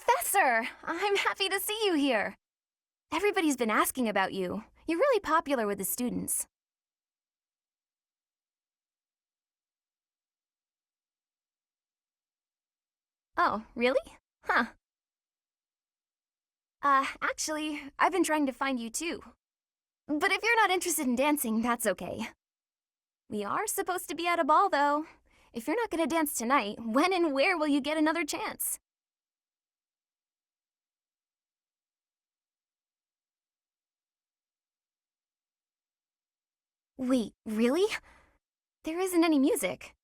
Professor! I'm happy to see you here. Everybody's been asking about you. You're really popular with the students. Oh, really? Huh. Actually, I've been trying to find you too. But if you're not interested in dancing, that's okay. We are supposed to be at a ball, though. If you're not gonna dance tonight, when and where will you get another chance? Wait, really? There isn't any music.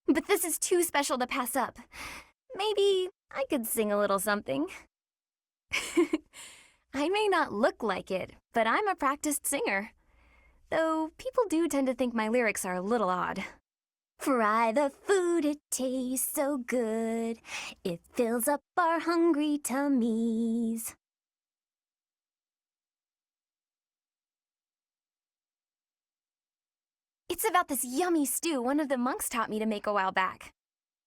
But this is too special to pass up. Maybe I could sing a little something. I may not look like it, but I'm a practiced singer. Though people do tend to think my lyrics are a little odd. Fry the food, it tastes so good. It fills up our hungry tummies. It's about this yummy stew one of the monks taught me to make a while back.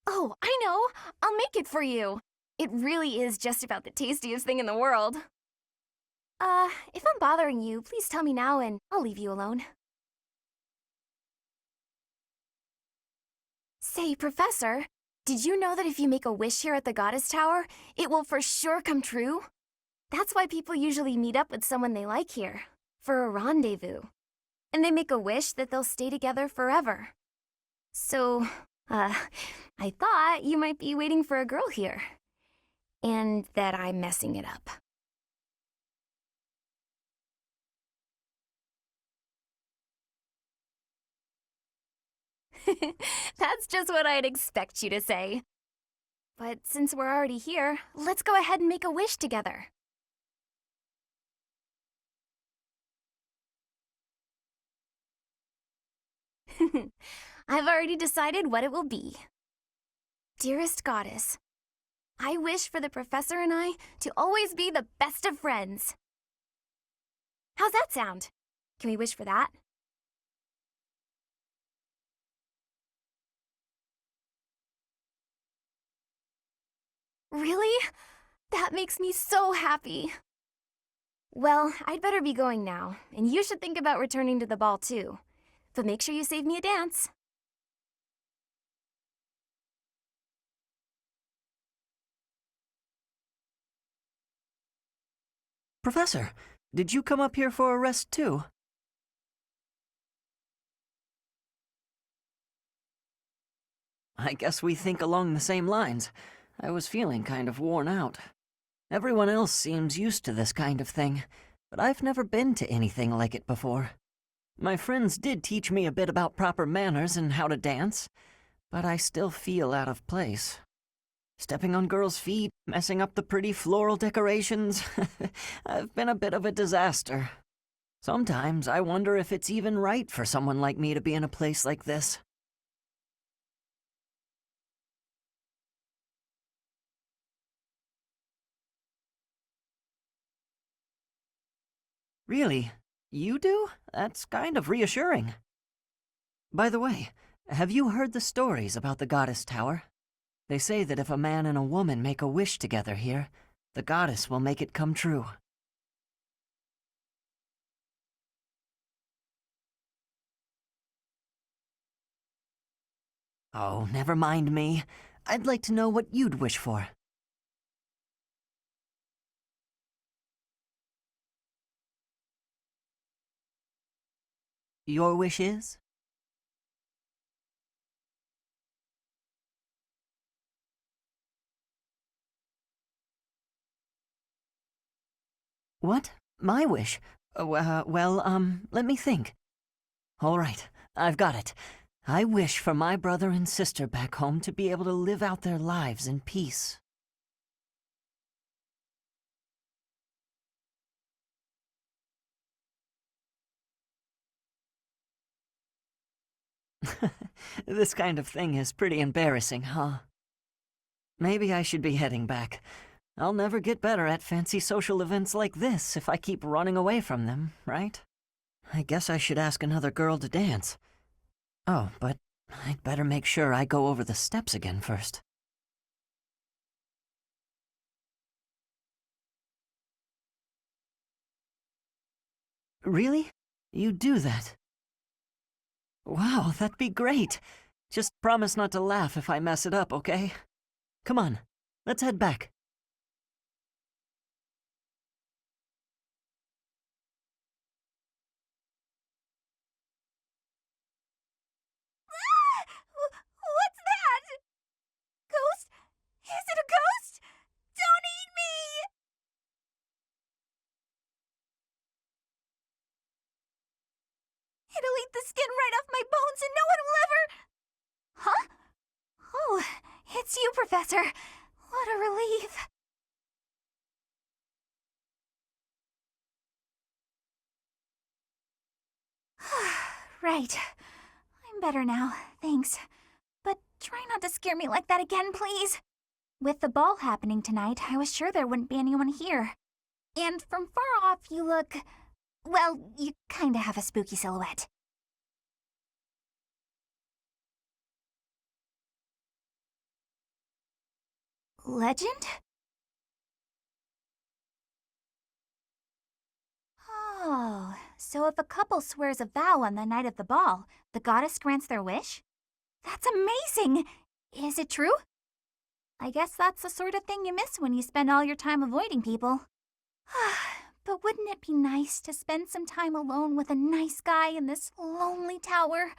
Oh, I know! I'll make it for you! It really is just about the tastiest thing in the world. If I'm bothering you, please tell me now and I'll leave you alone. Say, Professor, did you know that if you make a wish here at the Goddess Tower, it will for sure come true? That's why people usually meet up with someone they like here, for a rendezvous. And they make a wish that they'll stay together forever. So, I thought you might be waiting for a girl here. And that I'm messing it up. That's just what I'd expect you to say. But since we're already here, let's go ahead and make a wish together. I've already decided what it will be. Dearest Goddess, I wish for the Professor and I to always be the best of friends. How's that sound? Can we wish for that? Really? That makes me so happy. Well, I'd better be going now, and you should think about returning to the ball too. But make sure you save me a dance. Professor, did you come up here for a rest too? I guess we think along the same lines. I was feeling kind of worn out. Everyone else seems used to this kind of thing, but I've never been to anything like it before. My friends did teach me a bit about proper manners and how to dance, but I still feel out of place. Stepping on girls' feet, messing up the pretty floral decorations. I've been a bit of a disaster. Sometimes I wonder if it's even right for someone like me to be in a place like this. Really? You do? That's kind of reassuring. By the way, have you heard the stories about the Goddess Tower? They say that if a man and a woman make a wish together here, the goddess will make it come true. Oh, never mind me. I'd like to know what you'd wish for. Your wish is? What? My wish? Let me think. All right, I've got it. I wish for my brother and sister back home to be able to live out their lives in peace. This kind of thing is pretty embarrassing, huh? Maybe I should be heading back. I'll never get better at fancy social events like this if I keep running away from them, right? I guess I should ask another girl to dance. Oh, but I'd better make sure I go over the steps again first. Really? You do that? Wow, that'd be great. Just promise not to laugh if I mess it up, okay? Come on, let's head back. What's that? Ghost? Is it a ghost? Don't eat me! It'll eat the skin right off my bones and no one will ever... Huh? Oh, it's you, Professor. What a relief. Right. I'm better now, thanks. But try not to scare me like that again, please. With the ball happening tonight, I was sure there wouldn't be anyone here. And from far off, you look... well, you kinda have a spooky silhouette. Legend? Oh, so if a couple swears a vow on the night of the ball, the goddess grants their wish? That's amazing! Is it true? I guess that's the sort of thing you miss when you spend all your time avoiding people. But wouldn't it be nice to spend some time alone with a nice guy in this lonely tower,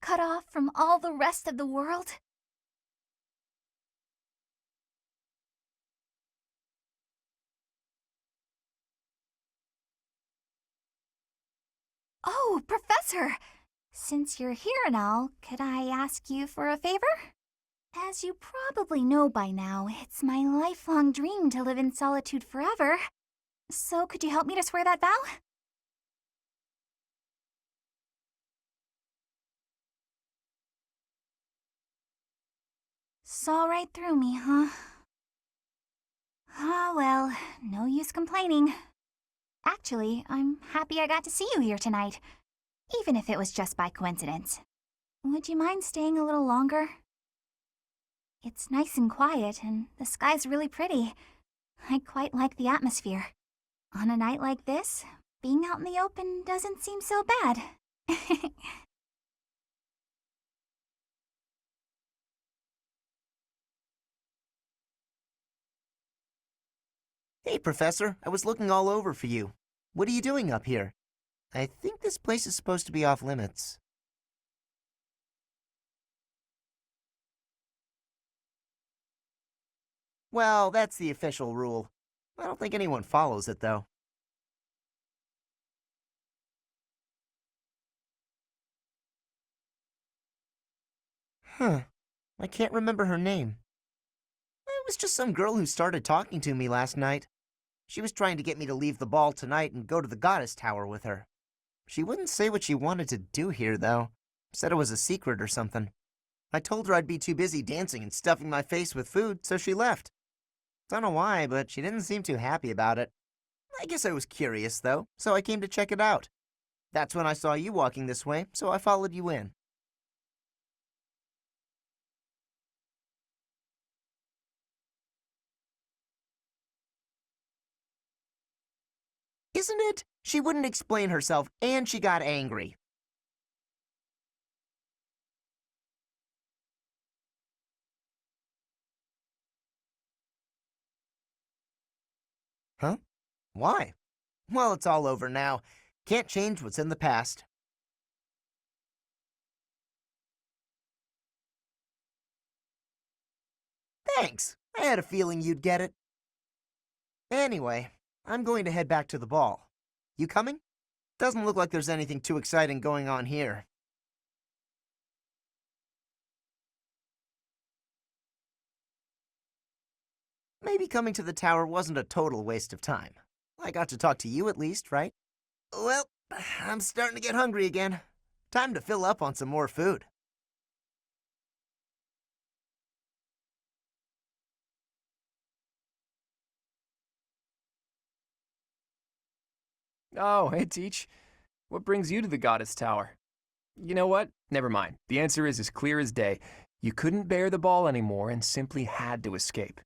cut off from all the rest of the world? Oh, Professor! Since you're here and all, could I ask you for a favor? As you probably know by now, it's my lifelong dream to live in solitude forever. So could you help me to swear that vow? Saw right through me, huh? Ah, well, no use complaining. Actually, I'm happy I got to see you here tonight, even if it was just by coincidence. Would you mind staying a little longer? It's nice and quiet, and the sky's really pretty. I quite like the atmosphere. On a night like this, being out in the open doesn't seem so bad. Hey, Professor, I was looking all over for you. What are you doing up here? I think this place is supposed to be off limits. Well, that's the official rule. I don't think anyone follows it, though. Huh. I can't remember her name. It was just some girl who started talking to me last night. She was trying to get me to leave the ball tonight and go to the goddess tower with her. She wouldn't say what she wanted to do here, though. Said it was a secret or something. I told her I'd be too busy dancing and stuffing my face with food, so she left. Don't know why, but she didn't seem too happy about it. I guess I was curious, though, so I came to check it out. That's when I saw you walking this way, so I followed you in. Isn't it? She wouldn't explain herself, and she got angry. Huh? Why? Well, it's all over now. Can't change what's in the past. Thanks. I had a feeling you'd get it. Anyway, I'm going to head back to the ball. You coming? Doesn't look like there's anything too exciting going on here. Maybe coming to the tower wasn't a total waste of time. I got to talk to you at least, right? Well, I'm starting to get hungry again. Time to fill up on some more food. Oh, hey, Teach. What brings you to the Goddess Tower? You know what? Never mind. The answer is as clear as day. You couldn't bear the ball anymore and simply had to escape.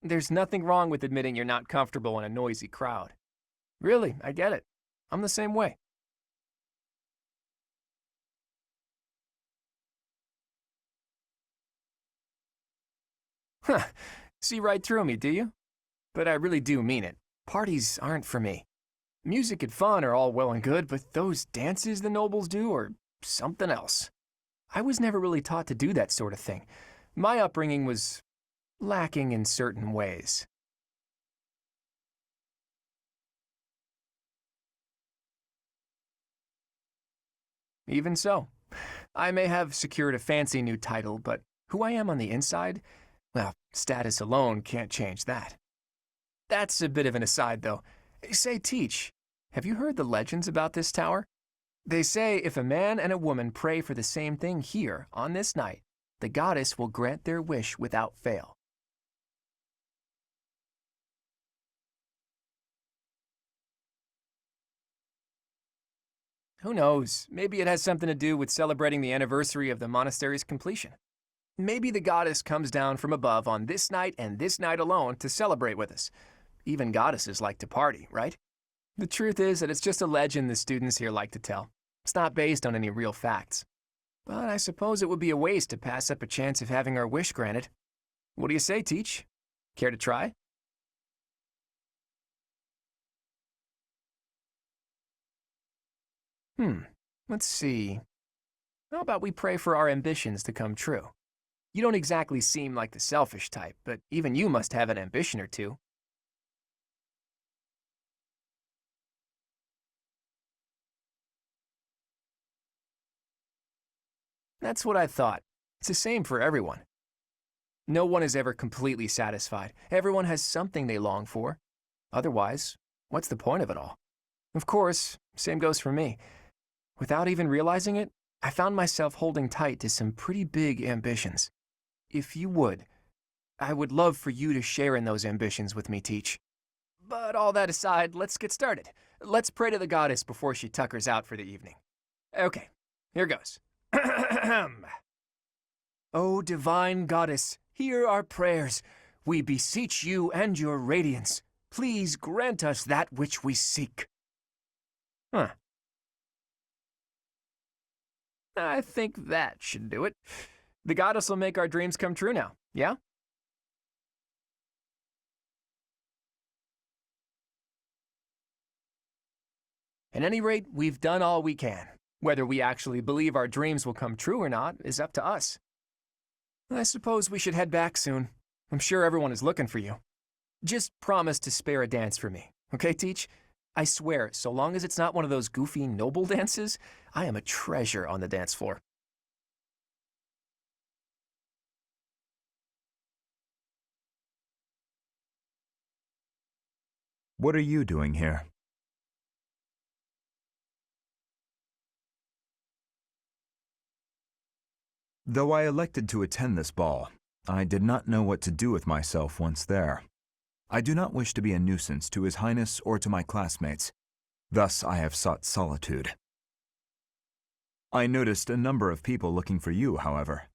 There's nothing wrong with admitting you're not comfortable in a noisy crowd. Really, I get it. I'm the same way. Huh, see right through me, do you? But I really do mean it. Parties aren't for me. Music and fun are all well and good, but those dances the nobles do are something else. I was never really taught to do that sort of thing. My upbringing was lacking in certain ways. Even so, I may have secured a fancy new title, but who I am on the inside, well, status alone can't change that. That's a bit of an aside, though. Say, Teach, have you heard the legends about this tower? They say if a man and a woman pray for the same thing here on this night, the goddess will grant their wish without fail. Who knows? Maybe it has something to do with celebrating the anniversary of the monastery's completion. Maybe the goddess comes down from above on this night and this night alone to celebrate with us. Even goddesses like to party, right? The truth is that it's just a legend the students here like to tell. It's not based on any real facts. But I suppose it would be a waste to pass up a chance of having our wish granted. What do you say, Teach? Care to try? Let's see. How about we pray for our ambitions to come true? You don't exactly seem like the selfish type, but even you must have an ambition or two. That's what I thought. It's the same for everyone. No one is ever completely satisfied. Everyone has something they long for. Otherwise, what's the point of it all? Of course, same goes for me. Without even realizing it, I found myself holding tight to some pretty big ambitions. If you would, I would love for you to share in those ambitions with me, Teach. But all that aside, let's get started. Let's pray to the goddess before she tuckers out for the evening. Okay, here goes. O divine goddess, hear our prayers. We beseech you and your radiance. Please grant us that which we seek. I think that should do it. The goddess will make our dreams come true now, yeah? At any rate, we've done all we can. Whether we actually believe our dreams will come true or not is up to us. I suppose we should head back soon. I'm sure everyone is looking for you. Just promise to spare a dance for me, okay, Teach? I swear, so long as it's not one of those goofy noble dances, I am a treasure on the dance floor. What are you doing here? Though I elected to attend this ball, I did not know what to do with myself once there. I do not wish to be a nuisance to His Highness or to my classmates. Thus I have sought solitude. I noticed a number of people looking for you, however.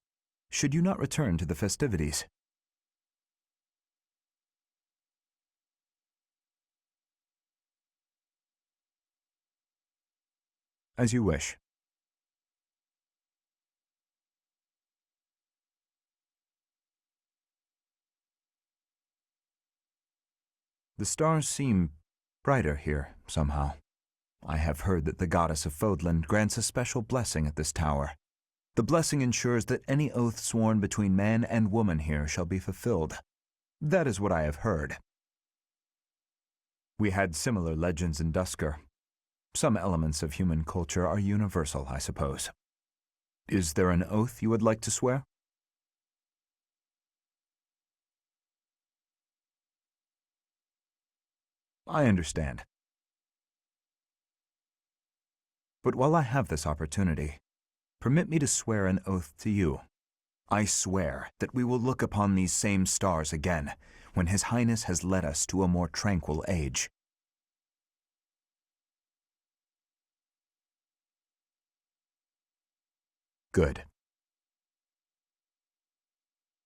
Should you not return to the festivities? As you wish. The stars seem brighter here, somehow. I have heard that the goddess of Fodland grants a special blessing at this tower. The blessing ensures that any oath sworn between man and woman here shall be fulfilled. That is what I have heard. We had similar legends in Dusker. Some elements of human culture are universal, I suppose. Is there an oath you would like to swear? I understand. But while I have this opportunity, permit me to swear an oath to you. I swear that we will look upon these same stars again, when His Highness has led us to a more tranquil age. Good.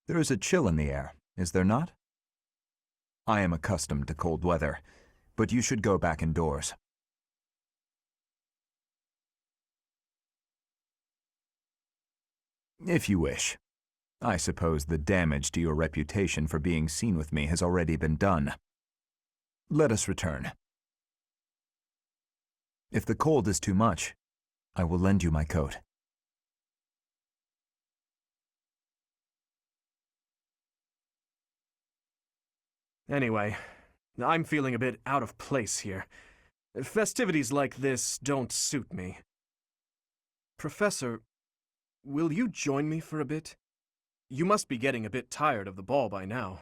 There is a chill in the air, is there not? I am accustomed to cold weather, but you should go back indoors. If you wish. I suppose the damage to your reputation for being seen with me has already been done. Let us return. If the cold is too much, I will lend you my coat. Anyway, I'm feeling a bit out of place here. Festivities like this don't suit me. Professor, will you join me for a bit? You must be getting a bit tired of the ball by now.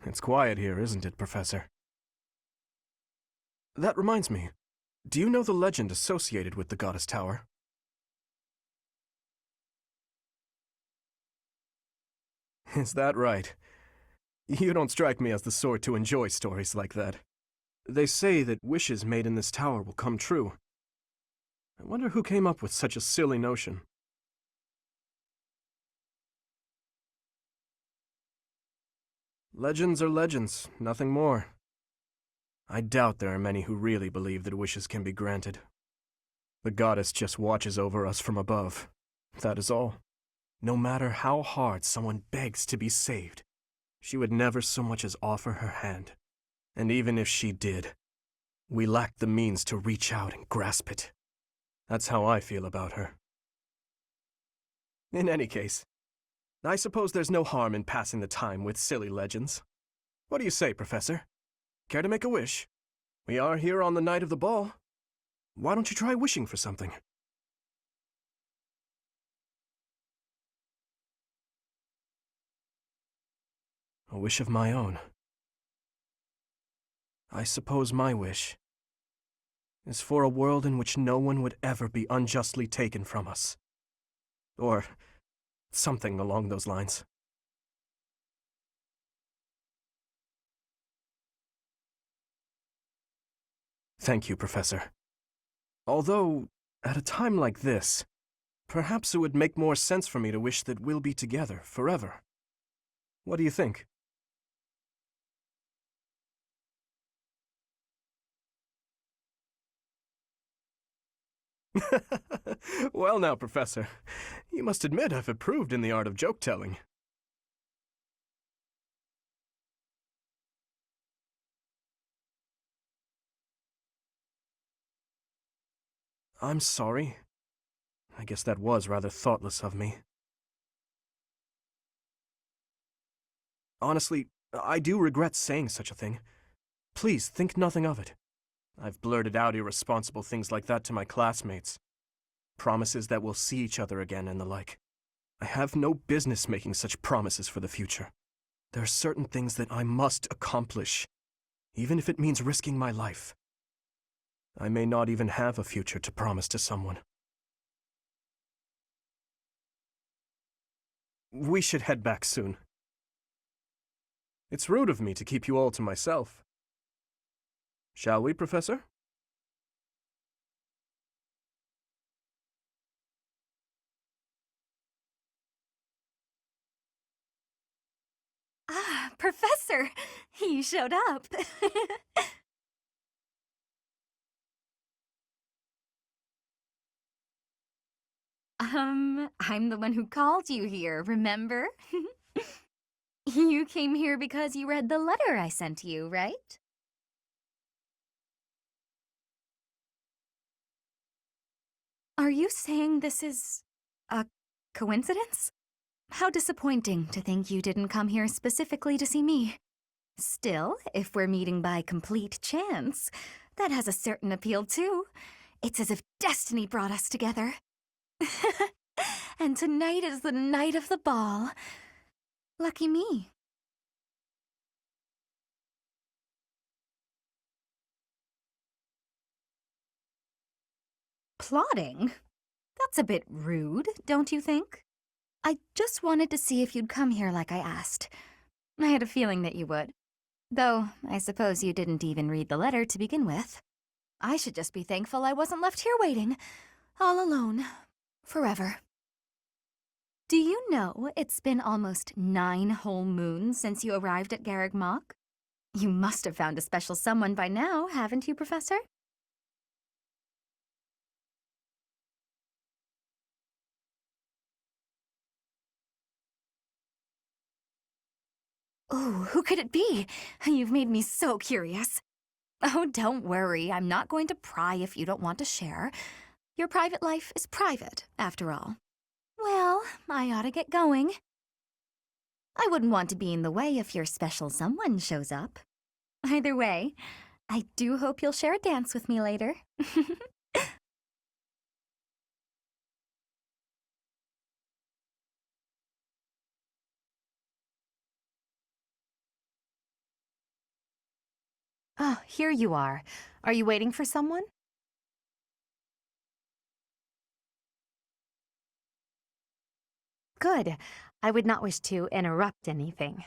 It's quiet here, isn't it, Professor? That reminds me. Do you know the legend associated with the Goddess Tower? Is that right? You don't strike me as the sort to enjoy stories like that. They say that wishes made in this tower will come true. I wonder who came up with such a silly notion. Legends are legends, nothing more. I doubt there are many who really believe that wishes can be granted. The goddess just watches over us from above. That is all. No matter how hard someone begs to be saved, she would never so much as offer her hand. And even if she did, we lack the means to reach out and grasp it. That's how I feel about her. In any case, I suppose there's no harm in passing the time with silly legends. What do you say, Professor? Care to make a wish? We are here on the night of the ball. Why don't you try wishing for something? A wish of my own. I suppose my wish is for a world in which no one would ever be unjustly taken from us. Or something along those lines. Thank you, Professor. Although, at a time like this, perhaps it would make more sense for me to wish that we'll be together forever. What do you think? Well now, Professor, you must admit I've improved in the art of joke-telling. I'm sorry. I guess that was rather thoughtless of me. Honestly, I do regret saying such a thing. Please think nothing of it. I've blurted out irresponsible things like that to my classmates. Promises that we'll see each other again and the like. I have no business making such promises for the future. There are certain things that I must accomplish, even if it means risking my life. I may not even have a future to promise to someone. We should head back soon. It's rude of me to keep you all to myself. Shall we, Professor? Ah, Professor! You showed up. I'm the one who called you here, remember? You came here because you read the letter I sent you, right? Are you saying this is a coincidence? How disappointing to think you didn't come here specifically to see me. Still, if we're meeting by complete chance, that has a certain appeal too. It's as if destiny brought us together. And tonight is the night of the ball. Lucky me. Plotting? That's a bit rude, don't you think? I just wanted to see if you'd come here like I asked. I had a feeling that you would. Though, I suppose you didn't even read the letter to begin with. I should just be thankful I wasn't left here waiting, all alone, forever. Do you know it's been almost 9 whole moons since you arrived at Garreg Mach? You must have found a special someone by now, haven't you, Professor? Oh, who could it be? You've made me so curious. Oh, don't worry. I'm not going to pry if you don't want to share. Your private life is private, after all. Well, I ought to get going. I wouldn't want to be in the way if your special someone shows up. Either way, I do hope you'll share a dance with me later. Oh, here you are. Are you waiting for someone? Good. I would not wish to interrupt anything.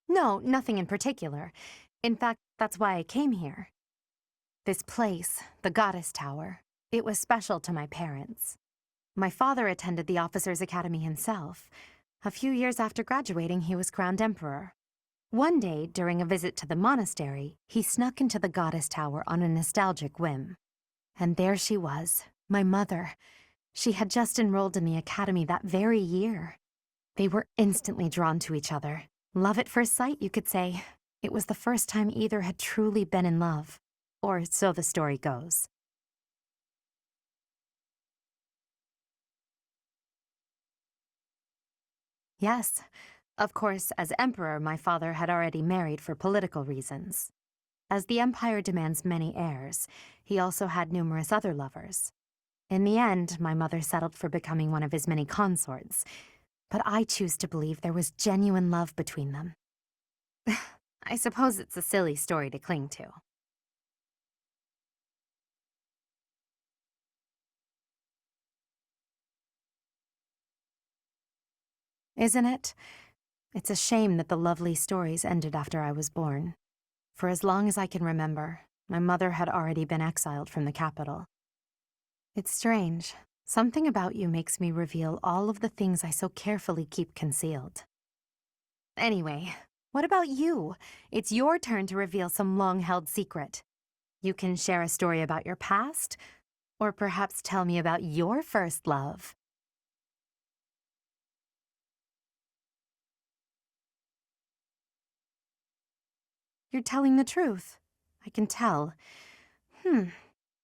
No, nothing in particular. In fact, that's why I came here. This place, the Goddess Tower, it was special to my parents. My father attended the Officers' Academy himself. A few years after graduating, he was crowned emperor. One day, during a visit to the monastery, he snuck into the Goddess Tower on a nostalgic whim. And there she was, my mother. She had just enrolled in the academy that very year. They were instantly drawn to each other. Love at first sight, you could say. It was the first time either had truly been in love. Or so the story goes. Yes. Of course, as emperor, my father had already married for political reasons. As the empire demands many heirs, he also had numerous other lovers. In the end, my mother settled for becoming one of his many consorts. But I choose to believe there was genuine love between them. I suppose it's a silly story to cling to. Isn't it? It's a shame that the lovely stories ended after I was born. For as long as I can remember, my mother had already been exiled from the capital. It's strange. Something about you makes me reveal all of the things I so carefully keep concealed. Anyway, what about you? It's your turn to reveal some long-held secret. You can share a story about your past, or perhaps tell me about your first love. You're telling the truth. I can tell. I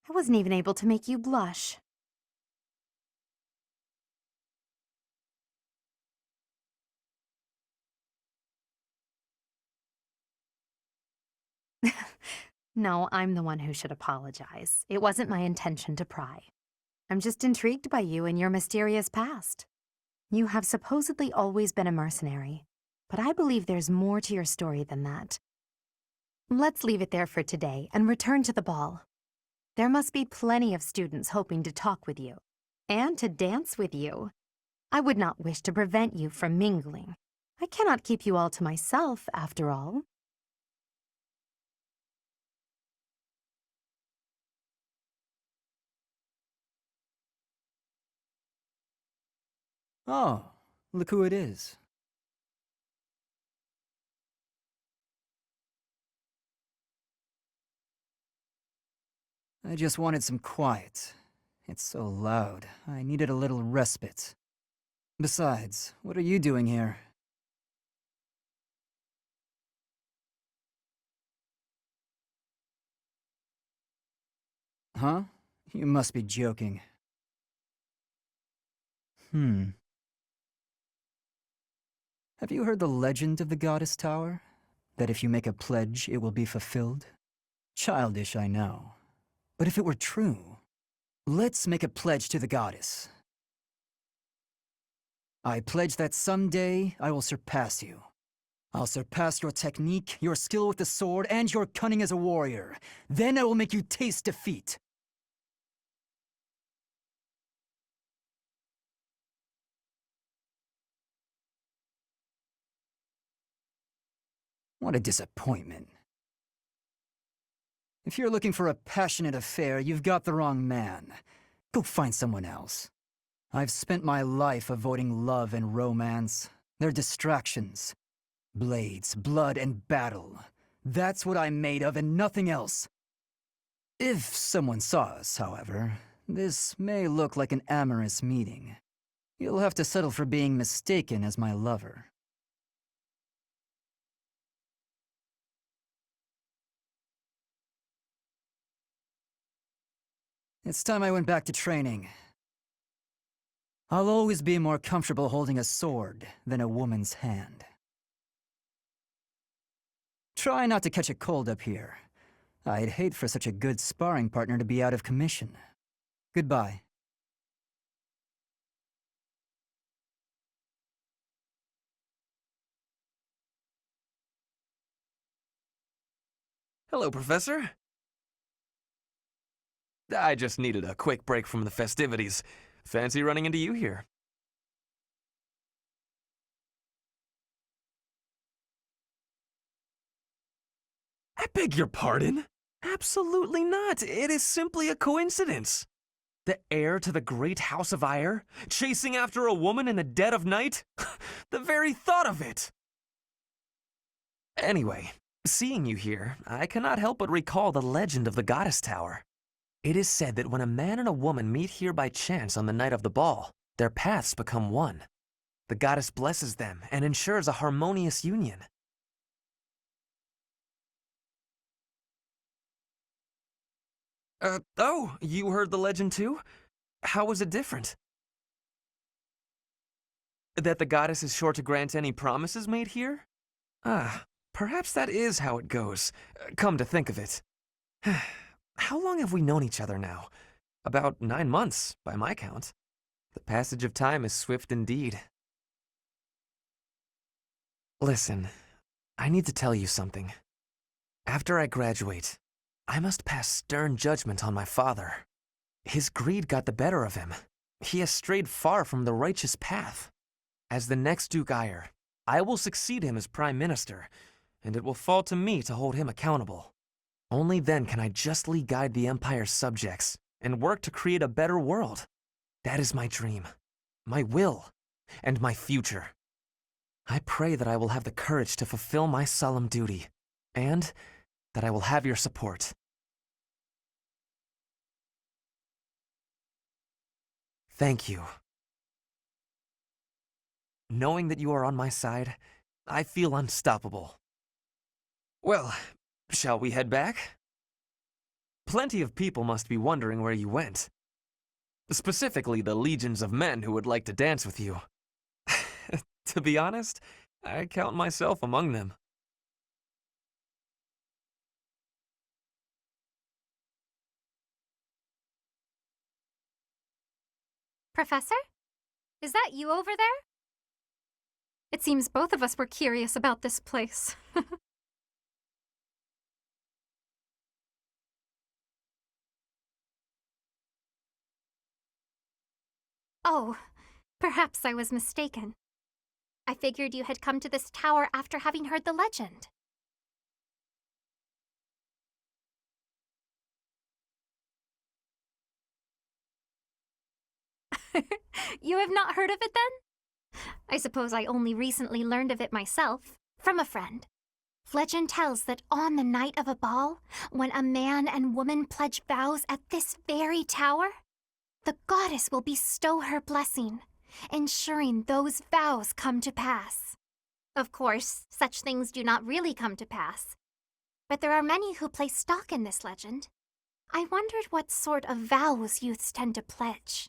wasn't even able to make you blush. No, I'm the one who should apologize. It wasn't my intention to pry. I'm just intrigued by you and your mysterious past. You have supposedly always been a mercenary, but I believe there's more to your story than that. Let's leave it there for today and return to the ball. There must be plenty of students hoping to talk with you, and to dance with you. I would not wish to prevent you from mingling. I cannot keep you all to myself, after all. Oh, look who it is. I just wanted some quiet. It's so loud. I needed a little respite. Besides, what are you doing here? Huh? You must be joking. Have you heard the legend of the Goddess Tower? That if you make a pledge, it will be fulfilled? Childish, I know. But if it were true, let's make a pledge to the goddess. I pledge that someday I will surpass you. I'll surpass your technique, your skill with the sword, and your cunning as a warrior. Then I will make you taste defeat. What a disappointment. If you're looking for a passionate affair, you've got the wrong man. Go find someone else. I've spent my life avoiding love and romance. They're distractions. Blades, blood, and battle. That's what I'm made of and nothing else. If someone saw us, however, this may look like an amorous meeting. You'll have to settle for being mistaken as my lover. It's time I went back to training. I'll always be more comfortable holding a sword than a woman's hand. Try not to catch a cold up here. I'd hate for such a good sparring partner to be out of commission. Goodbye. Hello, Professor. I just needed a quick break from the festivities. Fancy running into you here. I beg your pardon? Absolutely not. It is simply a coincidence. The heir to the great house of Ire, chasing after a woman in the dead of night? The very thought of it! Anyway, seeing you here, I cannot help but recall the legend of the Goddess Tower. It is said that when a man and a woman meet here by chance on the night of the ball, their paths become one. The goddess blesses them and ensures a harmonious union. Oh, you heard the legend too? How was it different? That the goddess is sure to grant any promises made here? Ah, perhaps that is how it goes, come to think of it. How long have we known each other now? About 9 months, by my count. The passage of time is swift indeed. Listen, I need to tell you something. After I graduate, I must pass stern judgment on my father. His greed got the better of him. He has strayed far from the righteous path. As the next Duke Ire, I will succeed him as Prime Minister, and it will fall to me to hold him accountable. Only then can I justly guide the Empire's subjects and work to create a better world. That is my dream, my will, and my future. I pray that I will have the courage to fulfill my solemn duty, and that I will have your support. Thank you. Knowing that you are on my side, I feel unstoppable. Well, shall we head back? Plenty of people must be wondering where you went. Specifically, the legions of men who would like to dance with you. To be honest, I count myself among them. Professor? Is that you over there? It seems both of us were curious about this place. Oh, perhaps I was mistaken. I figured you had come to this tower after having heard the legend. You have not heard of it then? I suppose I only recently learned of it myself, from a friend. Legend tells that on the night of a ball, when a man and woman pledge vows at this very tower, the goddess will bestow her blessing, ensuring those vows come to pass. Of course, such things do not really come to pass, but there are many who place stock in this legend. I wondered what sort of vows youths tend to pledge.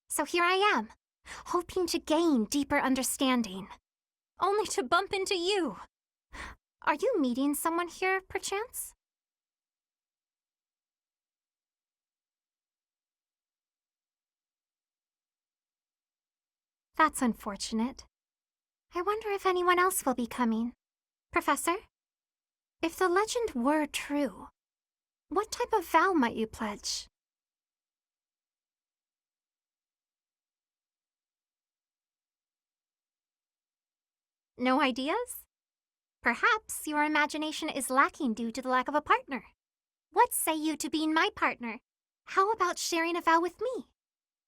So here I am, hoping to gain deeper understanding, only to bump into you. Are you meeting someone here, perchance? That's unfortunate. I wonder if anyone else will be coming. Professor, if the legend were true, what type of vow might you pledge? No ideas? Perhaps your imagination is lacking due to the lack of a partner. What say you to being my partner? How about sharing a vow with me?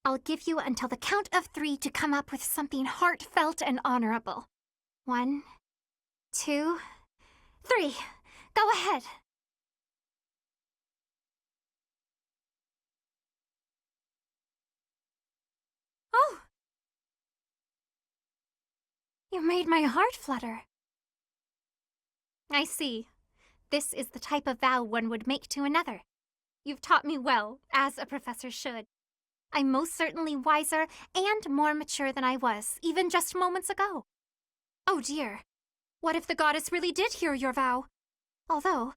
I'll give you until the count of 3 to come up with something heartfelt and honorable. 1, 2, 3. Go ahead. Oh! You made my heart flutter. I see. This is the type of vow one would make to another. You've taught me well, as a professor should. I'm most certainly wiser and more mature than I was, even just moments ago. Oh dear. What if the goddess really did hear your vow? Although,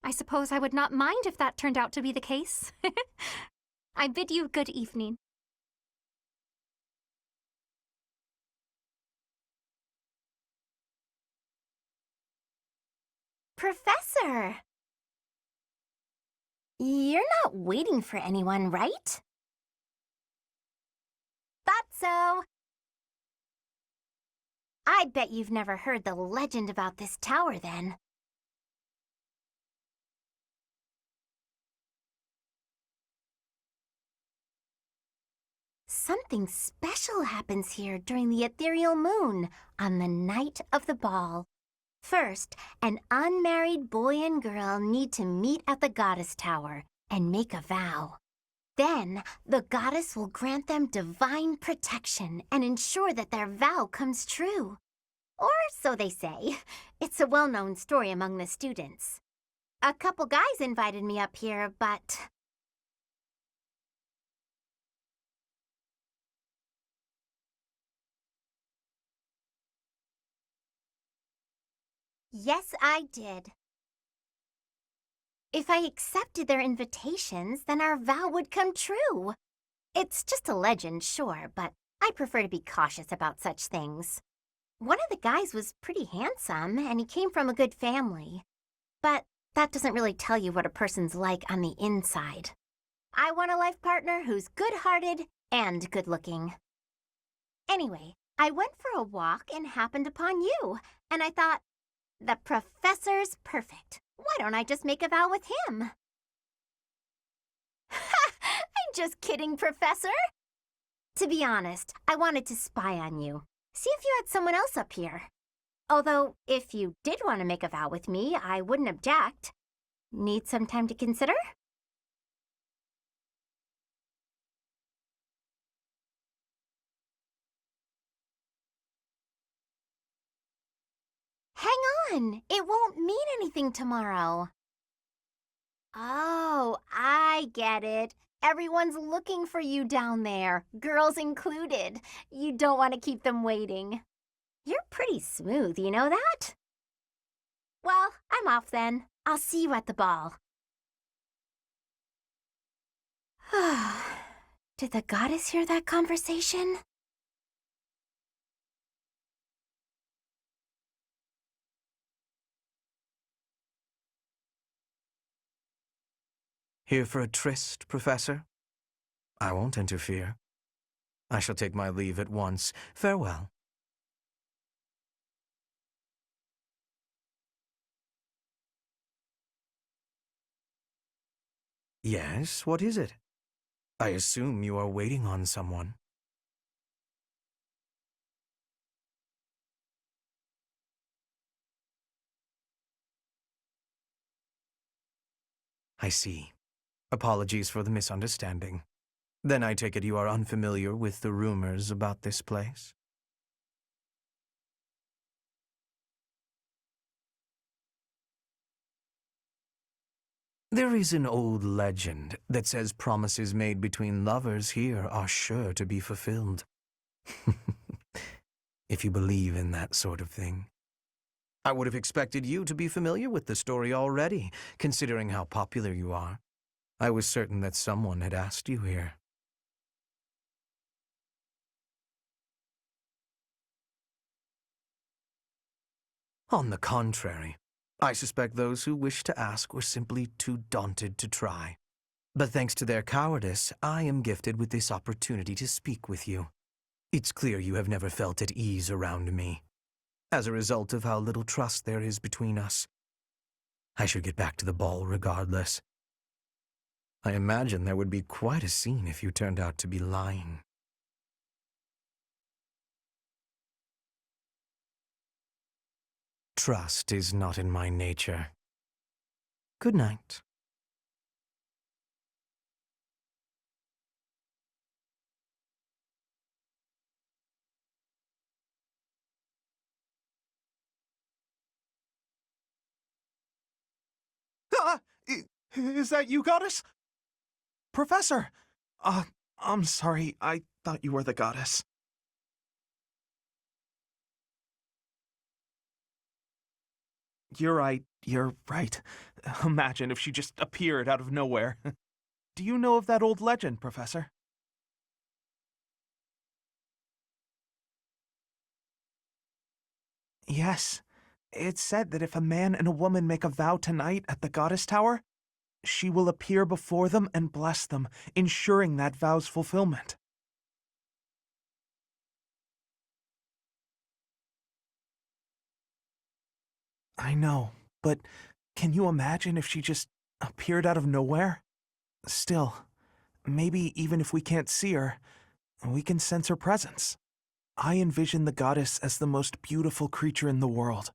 I suppose I would not mind if that turned out to be the case. I bid you good evening. Professor! You're not waiting for anyone, right? Thought so. I bet you've never heard the legend about this tower, then. Something special happens here during the ethereal moon on the night of the ball. First, an unmarried boy and girl need to meet at the goddess tower and make a vow. Then, the goddess will grant them divine protection and ensure that their vow comes true. Or so they say. It's a well-known story among the students. A couple guys invited me up here, but... Yes, I did. If I accepted their invitations, then our vow would come true. It's just a legend, sure, but I prefer to be cautious about such things. One of the guys was pretty handsome, and he came from a good family. But that doesn't really tell you what a person's like on the inside. I want a life partner who's good-hearted and good-looking. Anyway, I went for a walk and happened upon you, and I thought, the professor's perfect. Why don't I just make a vow with him? Ha! I'm just kidding, Professor. To be honest, I wanted to spy on you. See if you had someone else up here. Although, if you did want to make a vow with me, I wouldn't object. Need some time to consider? Hang on! It won't mean anything tomorrow. Oh, I get it. Everyone's looking for you down there, girls included. You don't want to keep them waiting. You're pretty smooth, you know that? Well, I'm off then. I'll see you at the ball. Did the goddess hear that conversation? Here for a tryst, Professor? I won't interfere. I shall take my leave at once. Farewell. Yes, what is it? I assume you are waiting on someone. I see. Apologies for the misunderstanding. Then I take it you are unfamiliar with the rumors about this place? There is an old legend that says promises made between lovers here are sure to be fulfilled. If you believe in that sort of thing. I would have expected you to be familiar with the story already, considering how popular you are. I was certain that someone had asked you here. On the contrary, I suspect those who wished to ask were simply too daunted to try. But thanks to their cowardice, I am gifted with this opportunity to speak with you. It's clear you have never felt at ease around me. as a result of how little trust there is between us. I should get back to the ball regardless. I imagine there would be quite a scene if you turned out to be lying. Trust is not in my nature. Good night. Is that you, goddess? Professor! I'm sorry. I thought you were the goddess. You're right. Imagine if she just appeared out of nowhere. Do you know of that old legend, Professor? Yes. It's said that if a man and a woman make a vow tonight at the Goddess Tower, she will appear before them and bless them, ensuring that vow's fulfillment. I know, but can you imagine if she just appeared out of nowhere? Still, maybe even if we can't see her, we can sense her presence. I envision the goddess as the most beautiful creature in the world.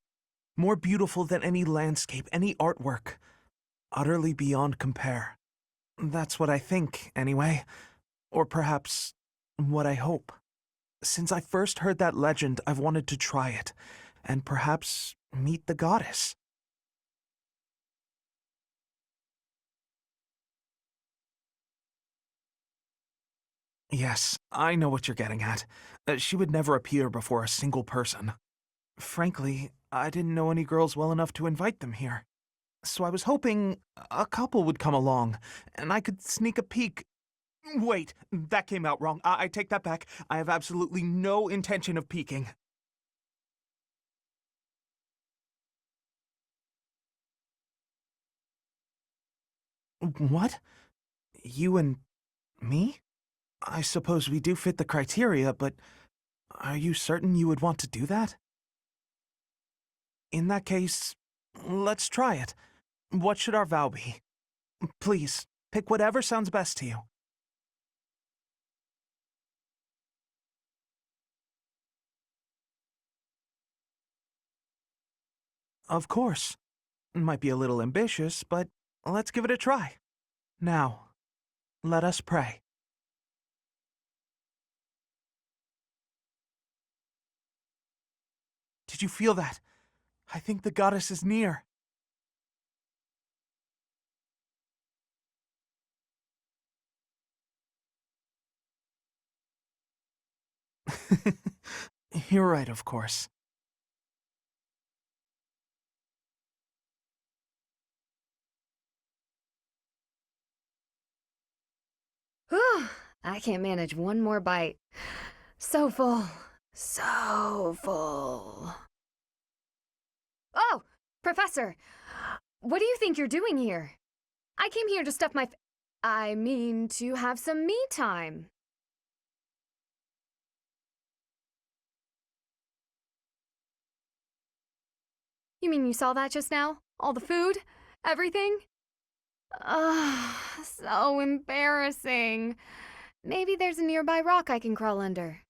More beautiful than any landscape, any artwork. Utterly beyond compare. That's what I think, anyway. Or perhaps, what I hope. Since I first heard that legend, I've wanted to try it, and perhaps meet the goddess. Yes, I know what you're getting at. She would never appear before a single person. Frankly, I didn't know any girls well enough to invite them here. So I was hoping a couple would come along, and I could sneak a peek. Wait, that came out wrong. I take that back. I have absolutely no intention of peeking. What? You and me? I suppose we do fit the criteria, but are you certain you would want to do that? In that case, let's try it. What should our vow be? Please, pick whatever sounds best to you. Of course. Might be a little ambitious, but let's give it a try. Now, let us pray. Did you feel that? I think the goddess is near. You're right, of course. Whew, I can't manage one more bite. So full. So full. Oh, Professor! What do you think you're doing here? I came here to stuff I mean, to have some me time. You mean you saw that just now? All the food? Everything? Ugh, so embarrassing. Maybe there's a nearby rock I can crawl under.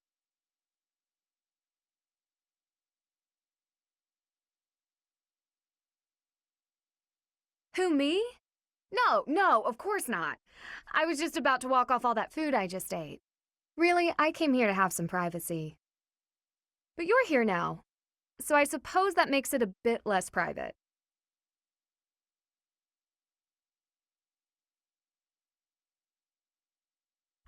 Who, me? No, of course not. I was just about to walk off all that food I just ate. Really, I came here to have some privacy. But you're here now, so I suppose that makes it a bit less private.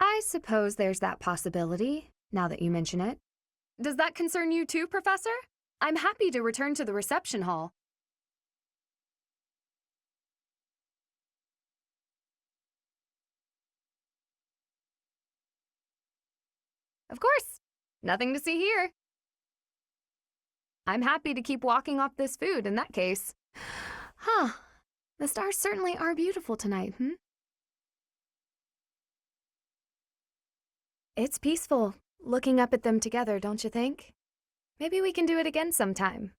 I suppose there's that possibility, now that you mention it. Does that concern you too, Professor? I'm happy to return to the reception hall. Of course. Nothing to see here. I'm happy to keep walking off this food in that case. Huh. The stars certainly are beautiful tonight, It's peaceful, looking up at them together, don't you think? Maybe we can do it again sometime.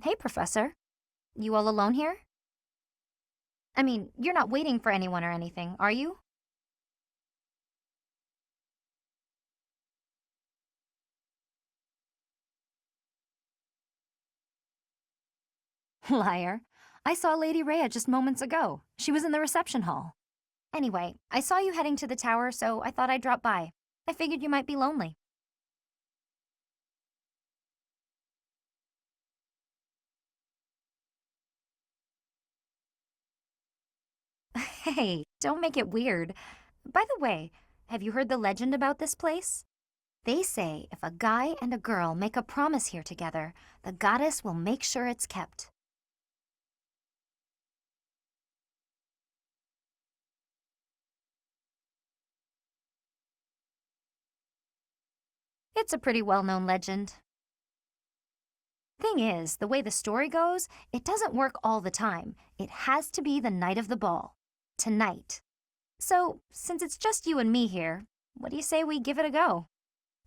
Hey, Professor. You all alone here? I mean, you're not waiting for anyone or anything, are you? Liar. I saw Lady Rhea just moments ago. She was in the reception hall. Anyway, I saw you heading to the tower, so I thought I'd drop by. I figured you might be lonely. Hey, don't make it weird. By the way, have you heard the legend about this place? They say if a guy and a girl make a promise here together, the goddess will make sure it's kept. It's a pretty well-known legend. Thing is, the way the story goes, it doesn't work all the time. It has to be the night of the ball. Tonight. So, since it's just you and me here, what do you say we give it a go?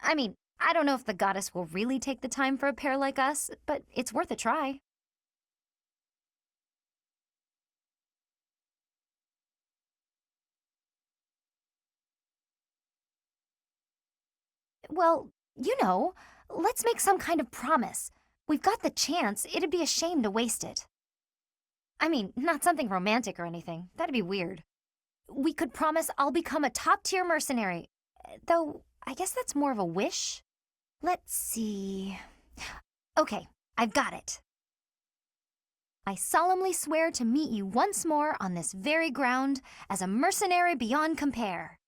I mean, I don't know if the goddess will really take the time for a pair like us, but it's worth a try. Well, you know, let's make some kind of promise. We've got the chance, it'd be a shame to waste it. I mean, not something romantic or anything. That'd be weird. We could promise I'll become a top-tier mercenary. Though, I guess that's more of a wish. Let's see... Okay, I've got it. I solemnly swear to meet you once more on this very ground as a mercenary beyond compare.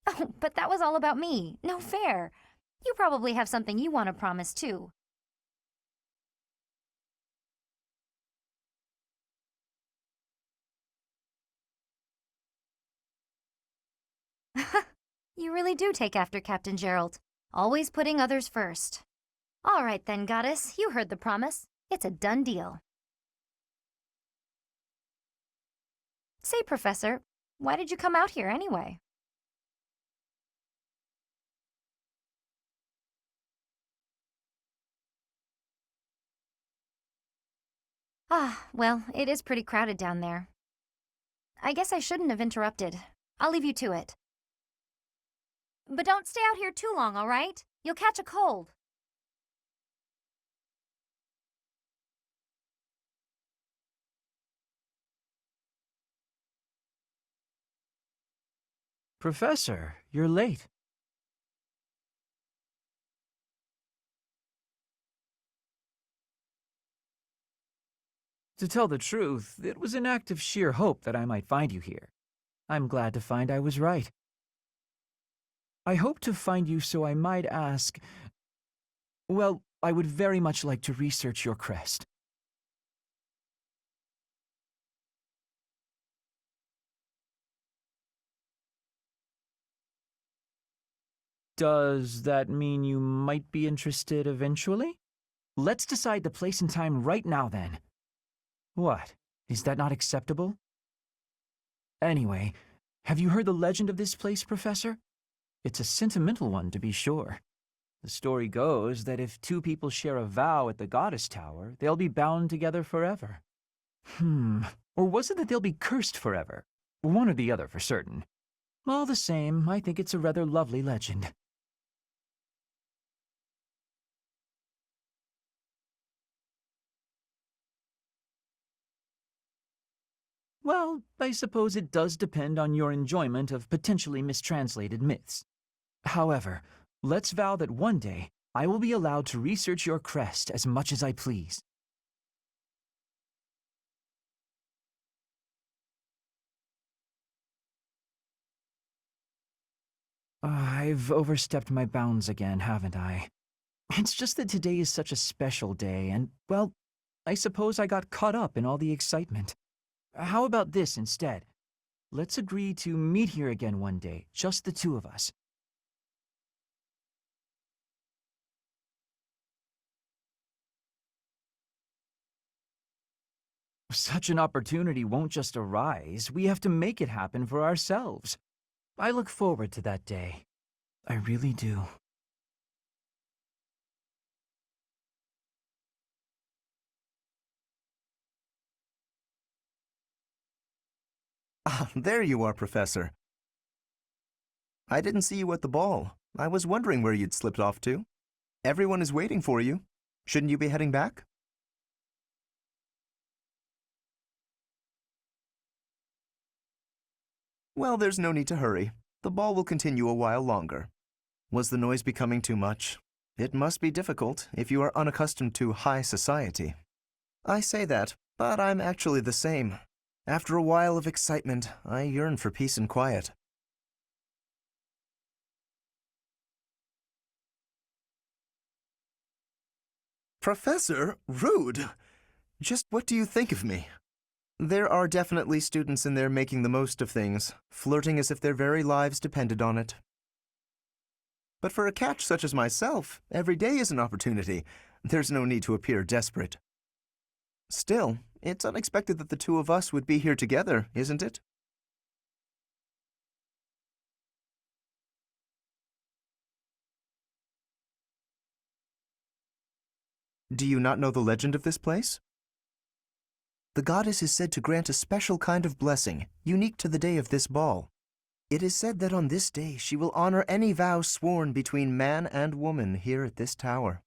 Oh, but that was all about me. No fair. You probably have something you want to promise, too. You really do take after Captain Gerald, always putting others first. All right then, goddess, you heard the promise. It's a done deal. Say, Professor, why did you come out here anyway? Ah, well, it is pretty crowded down there. I guess I shouldn't have interrupted. I'll leave you to it. But don't stay out here too long, all right? You'll catch a cold. Professor, you're late. To tell the truth, it was an act of sheer hope that I might find you here. I'm glad to find I was right. I hope to find you so I might ask... Well, I would very much like to research your crest. Does that mean you might be interested eventually? Let's decide the place and time right now, then. What? Is that not acceptable? Anyway, have you heard the legend of this place, Professor? It's a sentimental one, to be sure. The story goes that if two people share a vow at the Goddess Tower, they'll be bound together forever. Or was it that they'll be cursed forever? One or the other for certain. All the same, I think it's a rather lovely legend. Well, I suppose it does depend on your enjoyment of potentially mistranslated myths. However, let's vow that one day I will be allowed to research your crest as much as I please. I've overstepped my bounds again, haven't I? It's just that today is such a special day, and, well, I suppose I got caught up in all the excitement. How about this instead? Let's agree to meet here again one day, just the two of us. Such an opportunity won't just arise. We have to make it happen for ourselves. I look forward to that day. I really do. Ah, there you are, Professor. I didn't see you at the ball. I was wondering where you'd slipped off to. Everyone is waiting for you. Shouldn't you be heading back? Well, there's no need to hurry. The ball will continue a while longer. Was the noise becoming too much? It must be difficult if you are unaccustomed to high society. I say that, but I'm actually the same. After a while of excitement, I yearn for peace and quiet. Professor, rude! Just what do you think of me? There are definitely students in there making the most of things, flirting as if their very lives depended on it. But for a catch such as myself, every day is an opportunity. There's no need to appear desperate. Still, it's unexpected that the two of us would be here together, isn't it? Do you not know the legend of this place? The goddess is said to grant a special kind of blessing, unique to the day of this ball. It is said that on this day she will honor any vow sworn between man and woman here at this tower.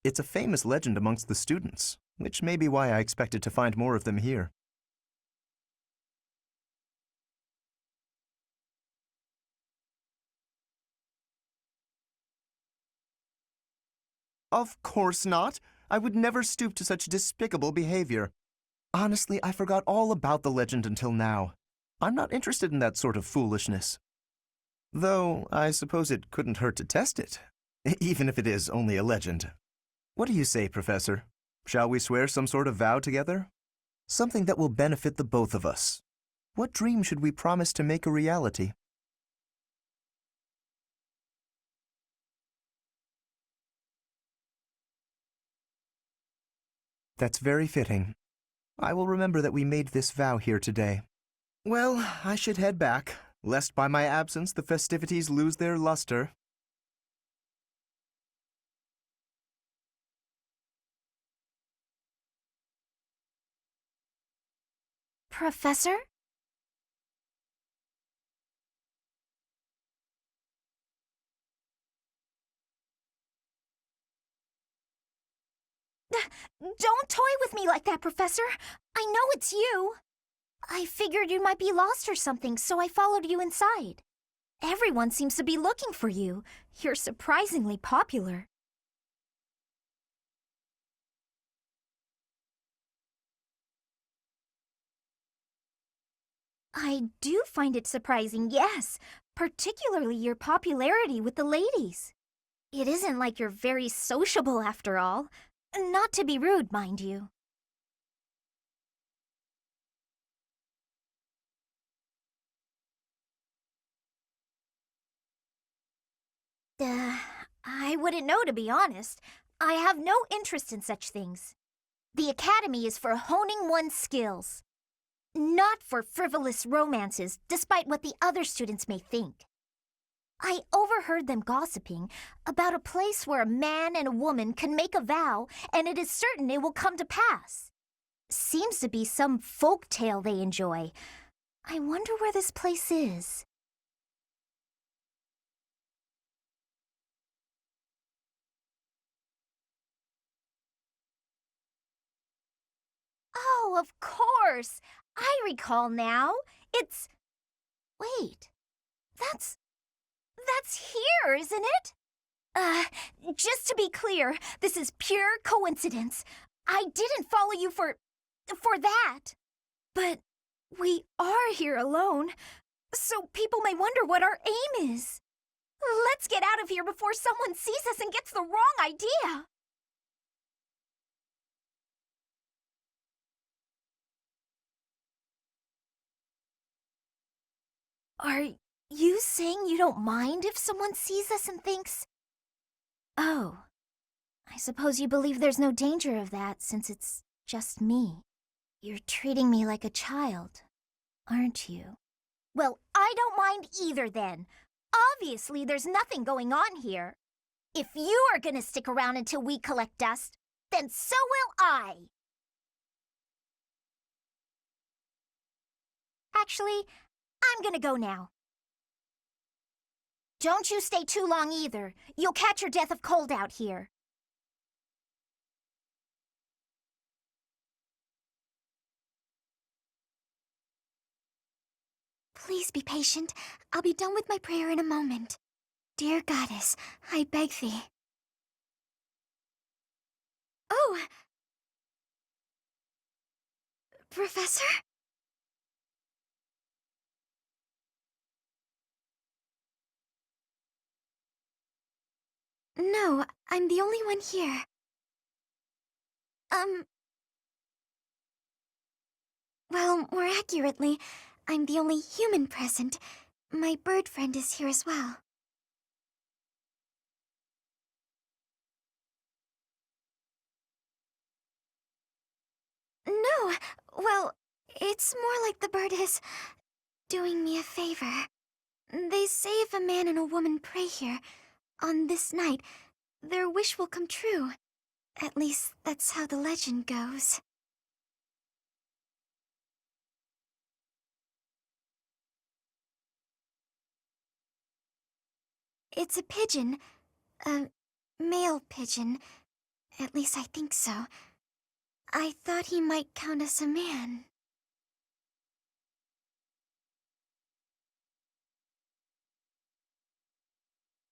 It's a famous legend amongst the students, which may be why I expected to find more of them here. Of course not. I would never stoop to such despicable behavior. Honestly, I forgot all about the legend until now. I'm not interested in that sort of foolishness. Though, I suppose it couldn't hurt to test it, even if it is only a legend. What do you say, Professor? Shall we swear some sort of vow together? Something that will benefit the both of us. What dream should we promise to make a reality? That's very fitting. I will remember that we made this vow here today. Well, I should head back, lest by my absence the festivities lose their luster. Professor? Don't toy with me like that, Professor. I know it's you. I figured you might be lost or something, so I followed you inside. Everyone seems to be looking for you. You're surprisingly popular. I do find it surprising, yes. Particularly your popularity with the ladies. It isn't like you're very sociable after all. Not to be rude, mind you. I wouldn't know, to be honest. I have no interest in such things. The academy is for honing one's skills, not for frivolous romances, despite what the other students may think. I overheard them gossiping about a place where a man and a woman can make a vow, and it is certain it will come to pass. Seems to be some folk tale they enjoy. I wonder where this place is. Oh, of course! I recall now. It's... Wait, that's here, isn't it? Just to be clear, this is pure coincidence. I didn't follow you for that. But we are here alone, so people may wonder what our aim is. Let's get out of here before someone sees us and gets the wrong idea. Are you saying you don't mind if someone sees us and thinks... Oh, I suppose you believe there's no danger of that since it's just me. You're treating me like a child, aren't you? Well, I don't mind either then. Obviously, there's nothing going on here. If you are gonna stick around until we collect dust, then so will I. Actually, I'm gonna go now. Don't you stay too long either. You'll catch your death of cold out here. Please be patient. I'll be done with my prayer in a moment. Dear Goddess, I beg thee. Oh! Professor? No, I'm the only one here. Well, more accurately, I'm the only human present. My bird friend is here as well. No, well, it's more like the bird is doing me a favor. They say if a man and a woman pray here, on this night, their wish will come true. At least, that's how the legend goes. It's a pigeon. A male pigeon. At least I think so. I thought he might count as a man.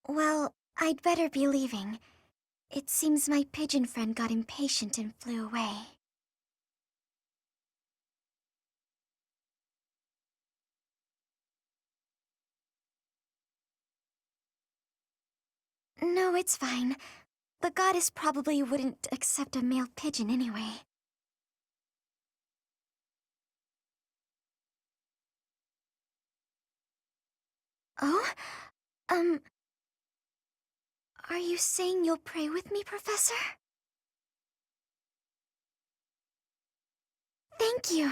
Well, I'd better be leaving. It seems my pigeon friend got impatient and flew away. No, it's fine. The goddess probably wouldn't accept a male pigeon anyway. Oh? Are you saying you'll pray with me, Professor? Thank you.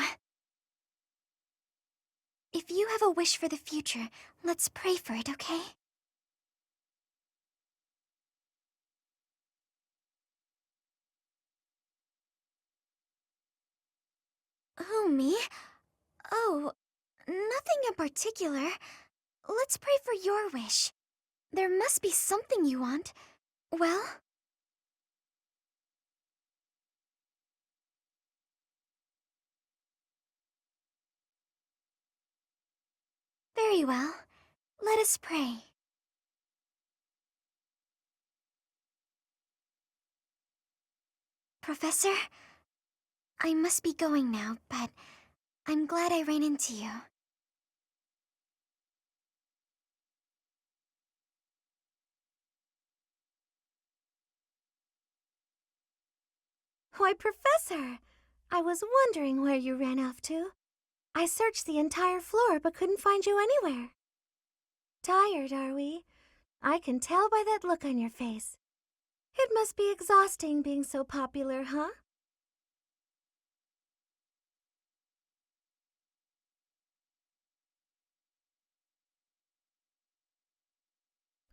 If you have a wish for the future, let's pray for it, okay? Who, me? Oh, nothing in particular. Let's pray for your wish. There must be something you want. Well? Very well. Let us pray. Professor, I must be going now, but I'm glad I ran into you. Why, Professor! I was wondering where you ran off to. I searched the entire floor but couldn't find you anywhere. Tired, are we? I can tell by that look on your face. It must be exhausting being so popular, huh?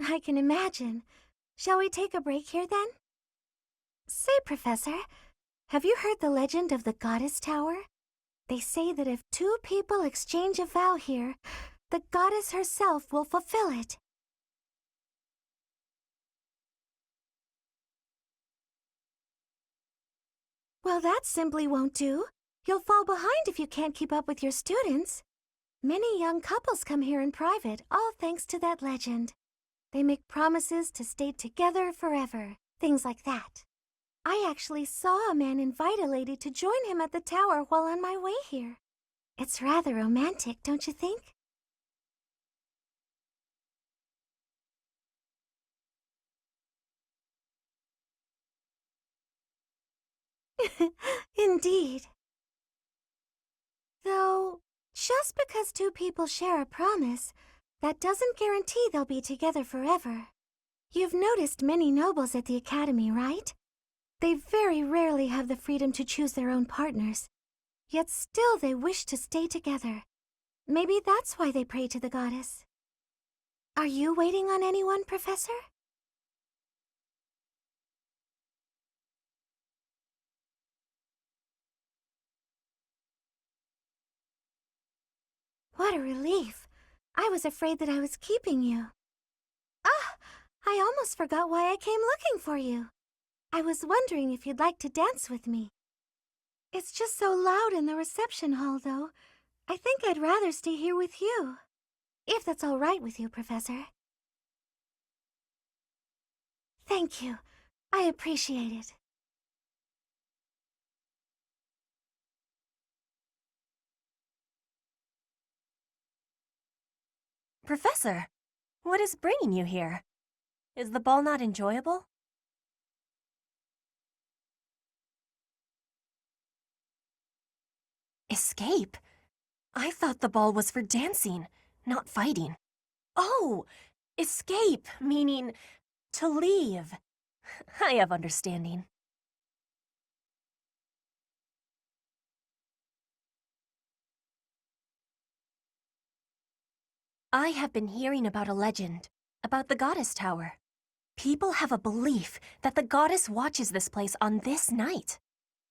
I can imagine. Shall we take a break here then? Say, Professor, have you heard the legend of the Goddess Tower? They say that if two people exchange a vow here, the goddess herself will fulfill it. Well, that simply won't do. You'll fall behind if you can't keep up with your students. Many young couples come here in private, all thanks to that legend. They make promises to stay together forever, things like that. I actually saw a man invite a lady to join him at the tower while on my way here. It's rather romantic, don't you think? Indeed. Though, just because two people share a promise, that doesn't guarantee they'll be together forever. You've noticed many nobles at the academy, right? They very rarely have the freedom to choose their own partners. yet still they wish to stay together. Maybe that's why they pray to the goddess. Are you waiting on anyone, Professor? What a relief. I was afraid that I was keeping you. Ah, I almost forgot why I came looking for you. I was wondering if you'd like to dance with me. It's just so loud in the reception hall, though. I think I'd rather stay here with you. If that's all right with you, Professor. Thank you. I appreciate it. Professor, what is bringing you here? Is the ball not enjoyable? Escape? I thought the ball was for dancing, not fighting. Oh, escape, meaning to leave. I have understanding. I have been hearing about a legend, about the Goddess Tower. People have a belief that the goddess watches this place on this night.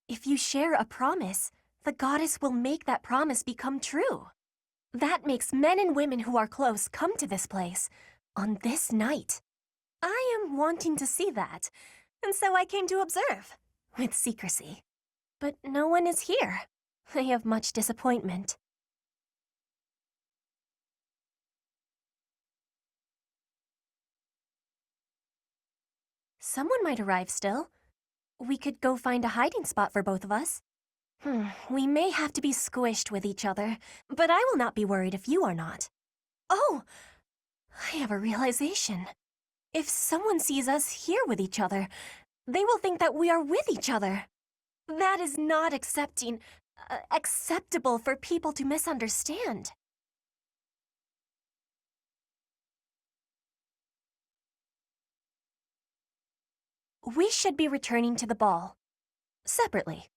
If you share a promise, the goddess will make that promise become true. That makes men and women who are close come to this place on this night. I am wanting to see that, and so I came to observe, with secrecy. But no one is here. I have much disappointment. Someone might arrive still. We could go find a hiding spot for both of us. We may have to be squished with each other, but I will not be worried if you are not. Oh, I have a realization. If someone sees us here with each other, they will think that we are with each other. That is not acceptable for people to misunderstand. We should be returning to the ball, separately.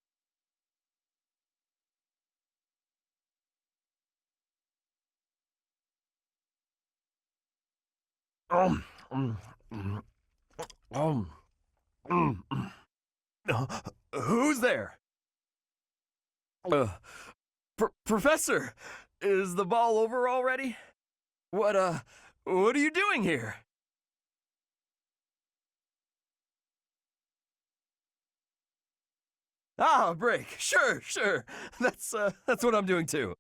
Who's there? Professor, is the ball over already? What are you doing here? Ah, break. Sure. That's what I'm doing too.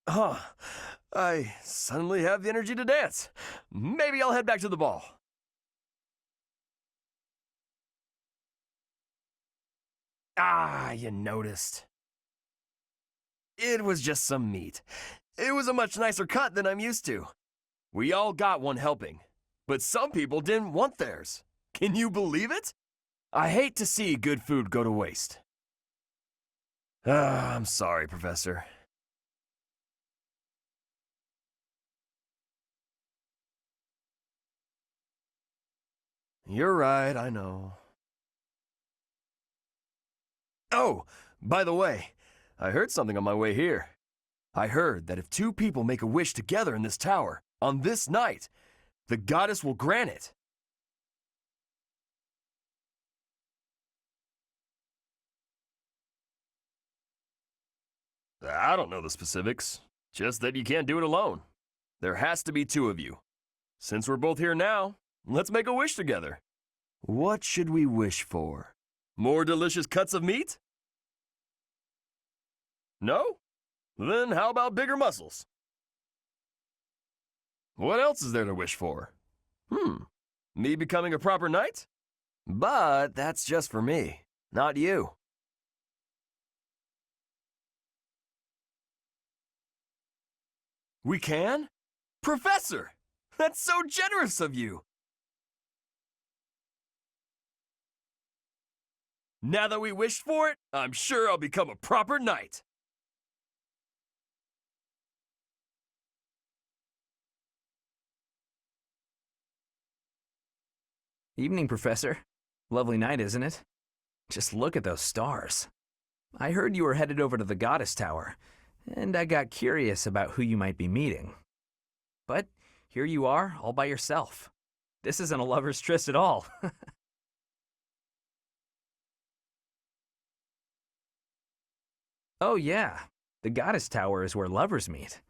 Huh. I suddenly have the energy to dance. Maybe I'll head back to the ball. Ah, you noticed. It was just some meat. It was a much nicer cut than I'm used to. We all got one helping, but some people didn't want theirs. Can you believe it? I hate to see good food go to waste. I'm sorry, Professor. You're right, I know. Oh, by the way, I heard something on my way here. I heard that if two people make a wish together in this tower, on this night, the goddess will grant it. I don't know the specifics, just that you can't do it alone. There has to be two of you. Since we're both here now, let's make a wish together. What should we wish for? More delicious cuts of meat? No? Then how about bigger muscles? What else is there to wish for? Me becoming a proper knight? But that's just for me, not you. We can? Professor! That's so generous of you! Now that we wished for it, I'm sure I'll become a proper knight. Evening, Professor. Lovely night, isn't it? Just look at those stars. I heard you were headed over to the Goddess Tower, and I got curious about who you might be meeting. But here you are, all by yourself. This isn't a lover's tryst at all. Oh yeah, the Goddess Tower is where lovers meet.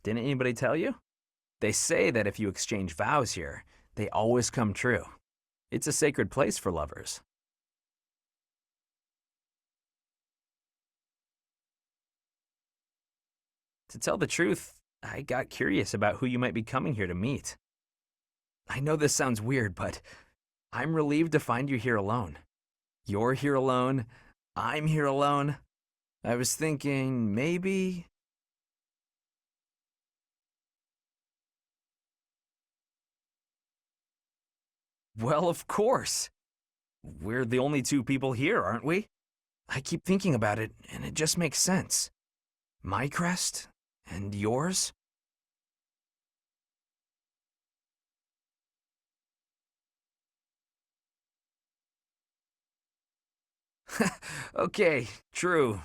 Didn't anybody tell you? They say that if you exchange vows here, they always come true. It's a sacred place for lovers. To tell the truth, I got curious about who you might be coming here to meet. I know this sounds weird, but I'm relieved to find you here alone. You're here alone, I'm here alone. I was thinking, maybe... Well, of course. We're the only two people here, aren't we? I keep thinking about it, and it just makes sense. My crest, and yours? Okay, true.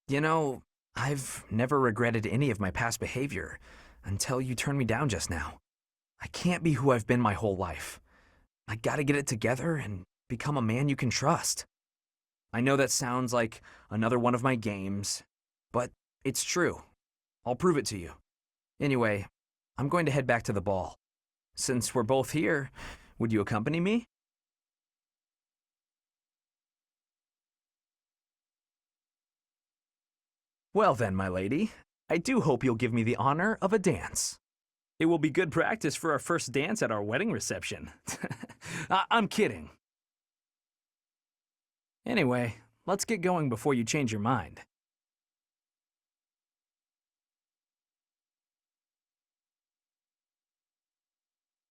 You know, I've never regretted any of my past behavior until you turned me down just now. I can't be who I've been my whole life. I gotta get it together and become a man you can trust. I know that sounds like another one of my games, but it's true. I'll prove it to you. Anyway, I'm going to head back to the ball. Since we're both here, would you accompany me? Well then, my lady, I do hope you'll give me the honor of a dance. It will be good practice for our first dance at our wedding reception. I'm kidding. Anyway, let's get going before you change your mind.